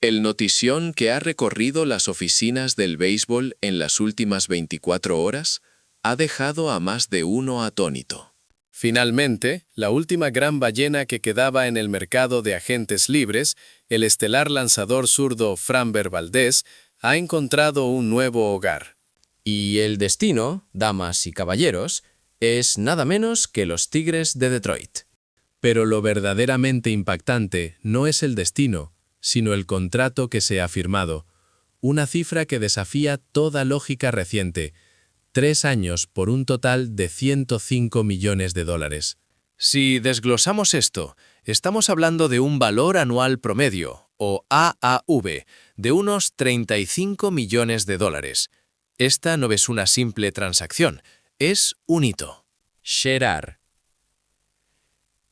El notición que ha recorrido las oficinas del béisbol en las últimas 24 horas ha dejado a más de uno atónito. Finalmente, la última gran ballena que quedaba en el mercado de agentes libres, el estelar lanzador zurdo Framber Valdez, ha encontrado un nuevo hogar. Y el destino, damas y caballeros, es nada menos que los Tigres de Detroit. Pero lo verdaderamente impactante no es el destino, sino el contrato que se ha firmado. Una cifra que desafía toda lógica reciente. 3 años por un total de $105 millones. Si desglosamos esto, estamos hablando de un valor anual promedio, o AAV, de unos $35 millones. Esta no es una simple transacción, es un hito. Sherar.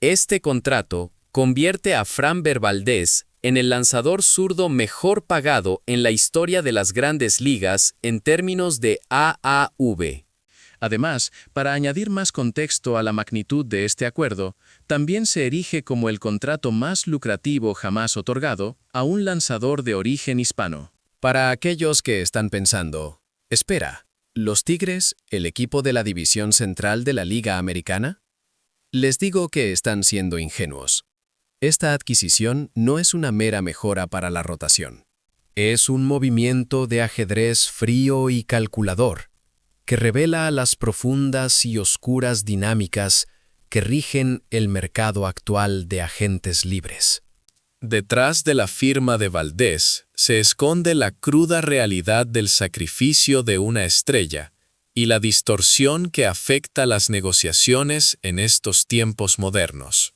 Este contrato convierte a Framber Valdez en el lanzador zurdo mejor pagado en la historia de las grandes ligas en términos de AAV. Además, para añadir más contexto a la magnitud de este acuerdo, también se erige como el contrato más lucrativo jamás otorgado a un lanzador de origen hispano. Para aquellos que están pensando, espera, ¿los Tigres, el equipo de la división central de la Liga Americana? Les digo que están siendo ingenuos. Esta adquisición no es una mera mejora para la rotación. Es un movimiento de ajedrez frío y calculador, que revela las profundas y oscuras dinámicas que rigen el mercado actual de agentes libres. Detrás de la firma de Valdez se esconde la cruda realidad del sacrificio de una estrella y la distorsión que afecta las negociaciones en estos tiempos modernos.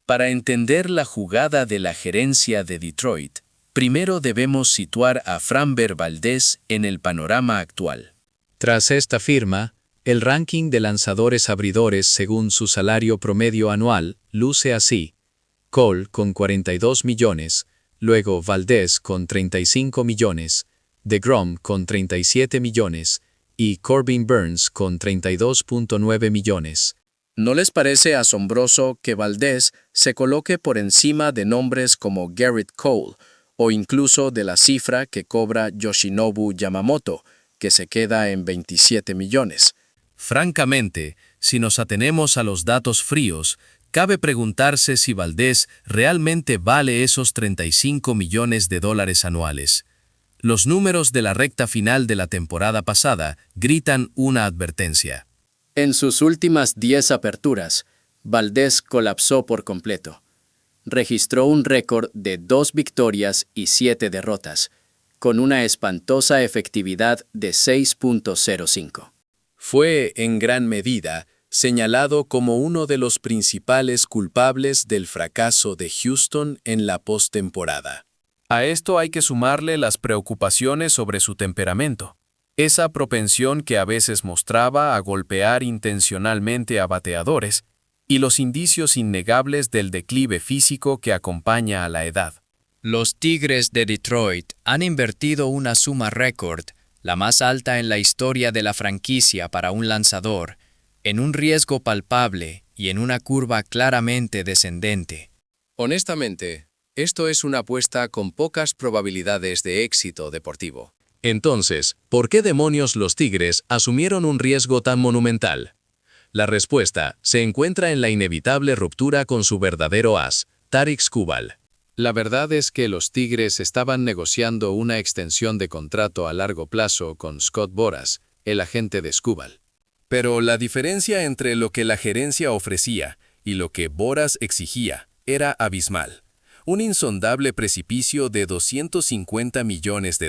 Para entender la jugada de la gerencia de Detroit, primero debemos situar a Framber Valdez en el panorama actual. Tras esta firma, el ranking de lanzadores abridores según su salario promedio anual luce así: Cole con 42 millones, luego Valdez con 35 millones, DeGrom con 37 millones y Corbin Burnes con 32.9 millones. ¿No les parece asombroso que Valdez se coloque por encima de nombres como Garrett Cole o incluso de la cifra que cobra Yoshinobu Yamamoto, que se queda en 27 millones? Francamente, si nos atenemos a los datos fríos, cabe preguntarse si Valdez realmente vale esos $35 millones anuales. Los números de la recta final de la temporada pasada gritan una advertencia. En sus últimas 10 aperturas, Valdez colapsó por completo. Registró un récord de 2 victorias y 7 derrotas, con una espantosa efectividad de 6.05. Fue, en gran medida, señalado como uno de los principales culpables del fracaso de Houston en la postemporada. A esto hay que sumarle las preocupaciones sobre su temperamento. Esa propensión que a veces mostraba a golpear intencionalmente a bateadores y los indicios innegables del declive físico que acompaña a la edad. Los Tigres de Detroit han invertido una suma récord, la más alta en la historia de la franquicia para un lanzador, en un riesgo palpable y en una curva claramente descendente. Honestamente, esto es una apuesta con pocas probabilidades de éxito deportivo. Entonces, ¿por qué demonios los Tigres asumieron un riesgo tan monumental? La respuesta se encuentra en la inevitable ruptura con su verdadero as, Tarik Skubal. La verdad es que los Tigres estaban negociando una extensión de contrato a largo plazo con Scott Boras, el agente de Skubal. Pero la diferencia entre lo que la gerencia ofrecía y lo que Boras exigía era abismal. Un insondable precipicio de $250 millones.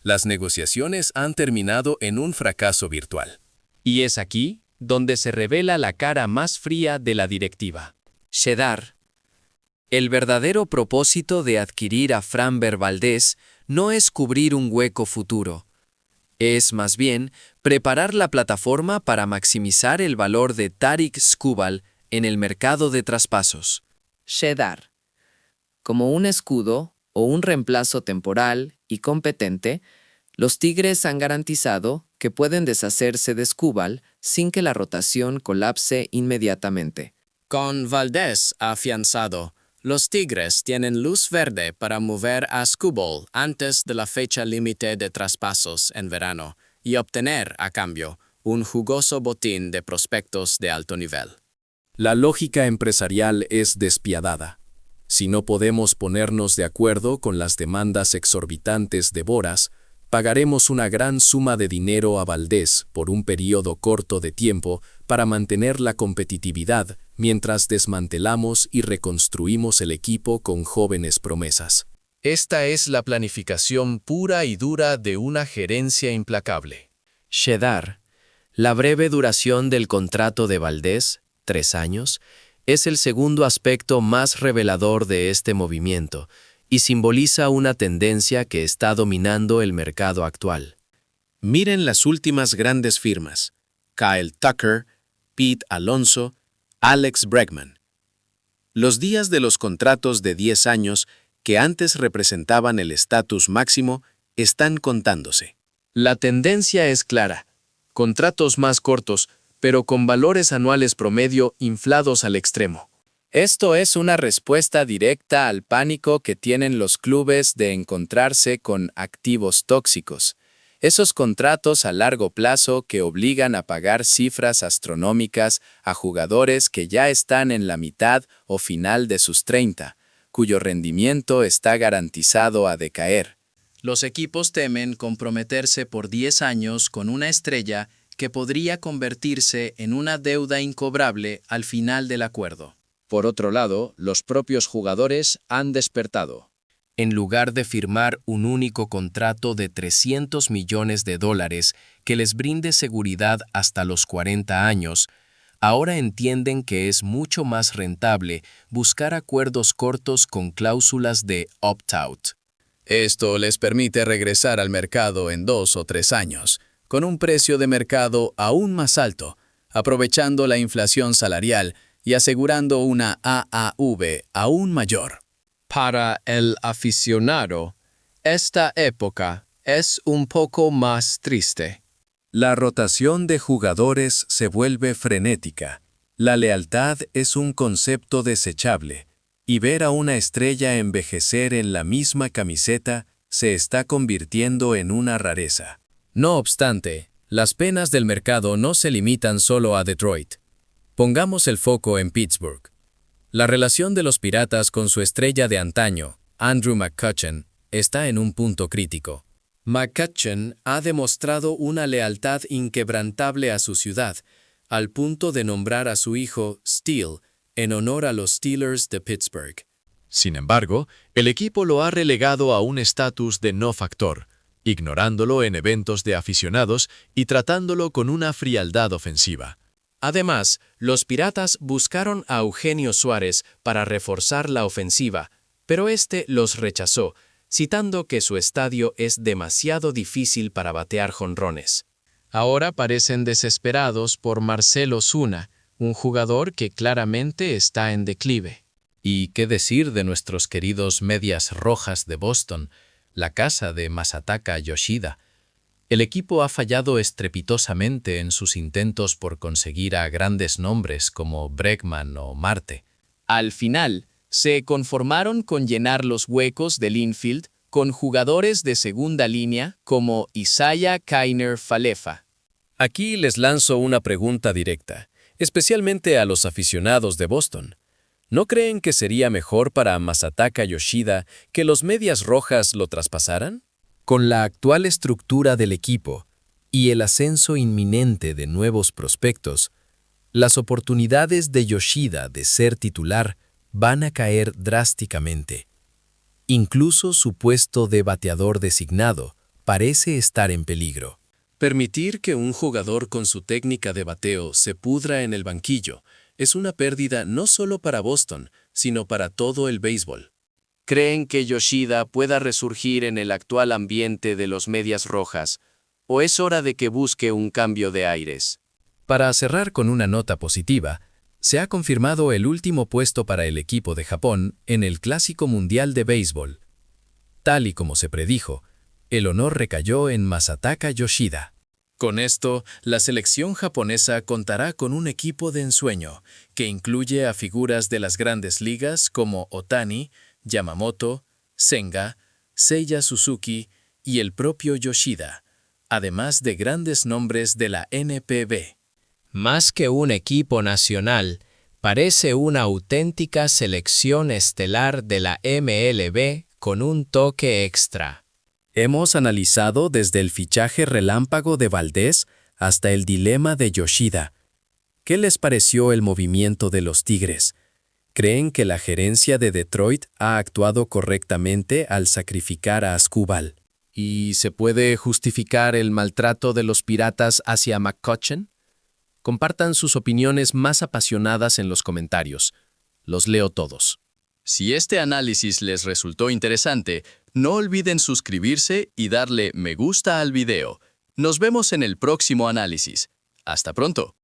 Las negociaciones han terminado en un fracaso virtual. Y es aquí donde se revela la cara más fría de la directiva. Sherar. El verdadero propósito de adquirir a Framber Valdez no es cubrir un hueco futuro. Es, más bien, preparar la plataforma para maximizar el valor de Tarik Skubal en el mercado de traspasos. Sherar. Como un escudo o un reemplazo temporal y competente, los Tigres han garantizado que pueden deshacerse de Skubal sin que la rotación colapse inmediatamente. Con Valdez afianzado, Los Tigres tienen luz verde para mover a Skubal antes de la fecha límite de traspasos en verano y obtener, a cambio, un jugoso botín de prospectos de alto nivel. La lógica empresarial es despiadada. Si no podemos ponernos de acuerdo con las demandas exorbitantes de Boras, pagaremos una gran suma de dinero a Valdés por un periodo corto de tiempo para mantener la competitividad mientras desmantelamos y reconstruimos el equipo con jóvenes promesas. Esta es la planificación pura y dura de una gerencia implacable. Shedar, la breve duración del contrato de Valdés, 3 años, es el segundo aspecto más revelador de este movimiento y simboliza una tendencia que está dominando el mercado actual. Miren las últimas grandes firmas: Kyle Tucker, Pete Alonso, Alex Bregman. Los días de los contratos de 10 años, que antes representaban el estatus máximo, están contándose. La tendencia es clara: contratos más cortos, pero con valores anuales promedio inflados al extremo. Esto es una respuesta directa al pánico que tienen los clubes de encontrarse con activos tóxicos. Esos contratos a largo plazo que obligan a pagar cifras astronómicas a jugadores que ya están en la mitad o final de sus 30, cuyo rendimiento está garantizado a decaer. Los equipos temen comprometerse por 10 años con una estrella que podría convertirse en una deuda incobrable al final del acuerdo. Por otro lado, los propios jugadores han despertado. En lugar de firmar un único contrato de $300 millones que les brinde seguridad hasta los 40 años, ahora entienden que es mucho más rentable buscar acuerdos cortos con cláusulas de opt-out. Esto les permite regresar al mercado en 2 o 3 años, con un precio de mercado aún más alto, aprovechando la inflación salarial y asegurando una AAV aún mayor. Para el aficionado, esta época es un poco más triste. La rotación de jugadores se vuelve frenética. La lealtad es un concepto desechable, y ver a una estrella envejecer en la misma camiseta se está convirtiendo en una rareza. No obstante, las penas del mercado no se limitan solo a Detroit. Pongamos el foco en Pittsburgh. La relación de los Piratas con su estrella de antaño, Andrew McCutchen, está en un punto crítico. McCutchen ha demostrado una lealtad inquebrantable a su ciudad, al punto de nombrar a su hijo Steel en honor a los Steelers de Pittsburgh. Sin embargo, el equipo lo ha relegado a un estatus de no factor, ignorándolo en eventos de aficionados y tratándolo con una frialdad ofensiva. Además, los Piratas buscaron a Eugenio Suárez para reforzar la ofensiva, pero este los rechazó, citando que su estadio es demasiado difícil para batear jonrones. Ahora parecen desesperados por Marcell Ozuna, un jugador que claramente está en declive. ¿Y qué decir de nuestros queridos Medias Rojas de Boston, la casa de Masataka Yoshida? El equipo ha fallado estrepitosamente en sus intentos por conseguir a grandes nombres como Bregman o Marte. Al final, se conformaron con llenar los huecos del infield con jugadores de segunda línea como Isaiah Kiner Falefa. Aquí les lanzo una pregunta directa, especialmente a los aficionados de Boston. ¿No creen que sería mejor para Masataka Yoshida que los Medias Rojas lo traspasaran? Con la actual estructura del equipo y el ascenso inminente de nuevos prospectos, las oportunidades de Yoshida de ser titular van a caer drásticamente. Incluso su puesto de bateador designado parece estar en peligro. Permitir que un jugador con su técnica de bateo se pudra en el banquillo es una pérdida no solo para Boston, sino para todo el béisbol. ¿Creen que Yoshida pueda resurgir en el actual ambiente de los Medias Rojas, o es hora de que busque un cambio de aires? Para cerrar con una nota positiva, se ha confirmado el último puesto para el equipo de Japón en el Clásico Mundial de Béisbol. Tal y como se predijo, el honor recayó en Masataka Yoshida. Con esto, la selección japonesa contará con un equipo de ensueño, que incluye a figuras de las grandes ligas como Otani, Yamamoto, Senga, Seiya Suzuki y el propio Yoshida, además de grandes nombres de la NPB. Más que un equipo nacional, parece una auténtica selección estelar de la MLB con un toque extra. Hemos analizado desde el fichaje relámpago de Valdés hasta el dilema de Yoshida. ¿Qué les pareció el movimiento de los Tigres? ¿Creen que la gerencia de Detroit ha actuado correctamente al sacrificar a Ascubal? ¿Y se puede justificar el maltrato de los Piratas hacia McCutchen? Compartan sus opiniones más apasionadas en los comentarios. Los leo todos. Si este análisis les resultó interesante, no olviden suscribirse y darle me gusta al video. Nos vemos en el próximo análisis. Hasta pronto.